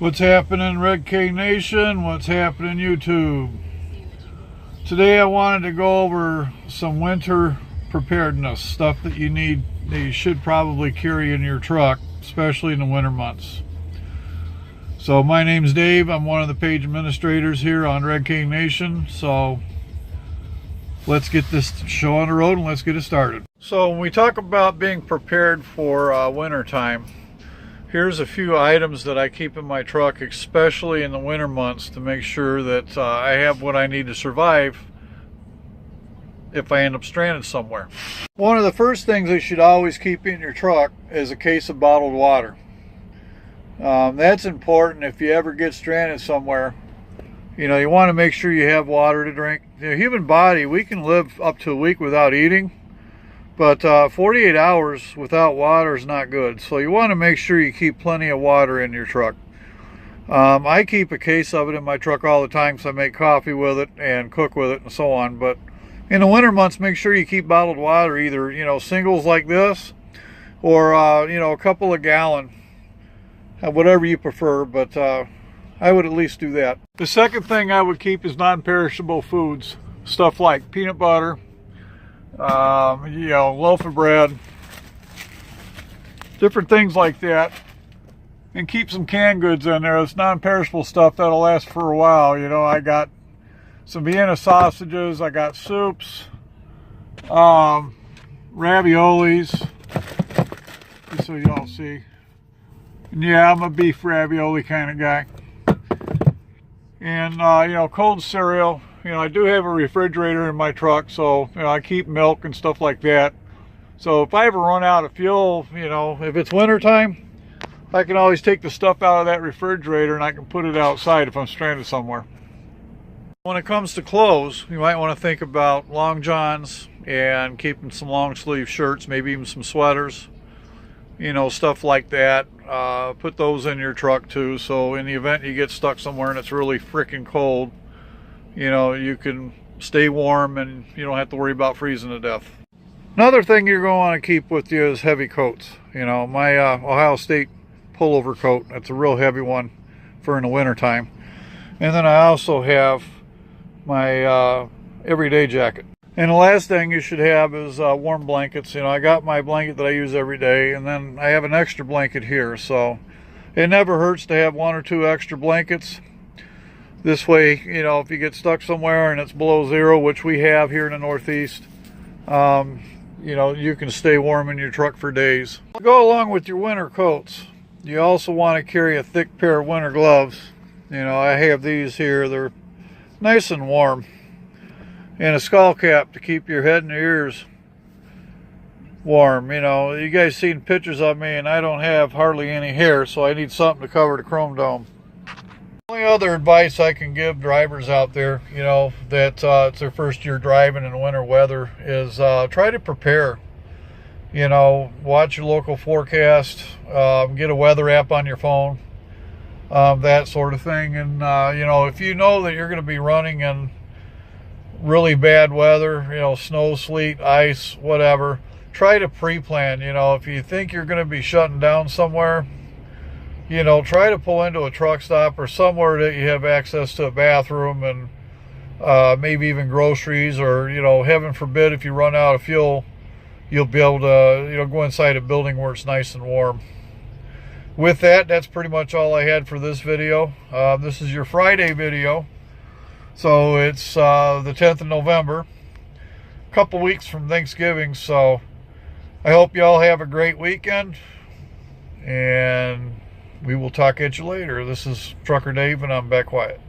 What's happening, Red King Nation? What's happening, YouTube? Today I wanted to go over some winter preparedness, stuff that you should probably carry in your truck, especially in the winter months. So my name's Dave. I'm one of the page administrators here on Red King Nation. So let's get this show on the road and let's get it started. So when we talk about being prepared for winter time, here's a few items that I keep in my truck, especially in the winter months, to make sure that I have what I need to survive if I end up stranded somewhere. One of the first things you should always keep in your truck is a case of bottled water. That's important if you ever get stranded somewhere. You know, you want to make sure you have water to drink. The human body, we can live up to a week without eating, but 48 hours without water is not good. So you want to make sure you keep plenty of water in your truck. I keep a case of it in my truck all the time, so I make coffee with it and cook with it and so on. But in the winter months, make sure you keep bottled water, either, you know, singles like this, or a couple of gallon, whatever you prefer. But I would at least do that. The second thing I would keep is non-perishable foods, stuff like peanut butter, loaf of bread, different things like that. And keep some canned goods in there. It's non-perishable stuff that'll last for a while. You know, I got some Vienna sausages, I got soups, raviolis, just so y'all see. And yeah, I'm a beef ravioli kind of guy. And cold cereal. You know, I do have a refrigerator in my truck, so I keep milk and stuff like that. So if I ever run out of fuel, if it's winter time, I can always take the stuff out of that refrigerator and I can put it outside if I'm stranded somewhere. When it comes to clothes, you might want to think about long johns and keeping some long sleeve shirts, maybe even some sweaters, stuff like that. Put those in your truck too, so in the event you get stuck somewhere and it's really freaking cold, you can stay warm and you don't have to worry about freezing to death. Another thing you're going to want to keep with you is heavy coats. My Ohio State pullover coat, that's a real heavy one for in the winter time. And then I also have my everyday jacket. And the last thing you should have is warm blankets. I got my blanket that I use every day, and then I have an extra blanket here, so it never hurts to have one or two extra blankets. This way, if you get stuck somewhere and it's below zero, which we have here in the Northeast, you can stay warm in your truck for days. To go along with your winter coats, you also want to carry a thick pair of winter gloves. I have these here. They're nice and warm. And a skull cap to keep your head and your ears warm. You guys seen pictures of me and I don't have hardly any hair, so I need something to cover the chrome dome. The only other advice I can give drivers out there, that it's their first year driving in winter weather, is try to prepare. Watch your local forecast, get a weather app on your phone, that sort of thing. And if you know that you're going to be running in really bad weather, snow, sleet, ice, whatever, try to pre-plan. If you think you're going to be shutting down somewhere, try to pull into a truck stop or somewhere that you have access to a bathroom and maybe even groceries, or heaven forbid, if you run out of fuel, you'll be able to go inside a building where it's nice and warm. With that, that's pretty much all I had for this video. This is your Friday video, so it's the 10th of November, a couple weeks from Thanksgiving. So I hope you all have a great weekend, and we will talk at you later. This is Trucker Dave, and I'm Beck Wyatt.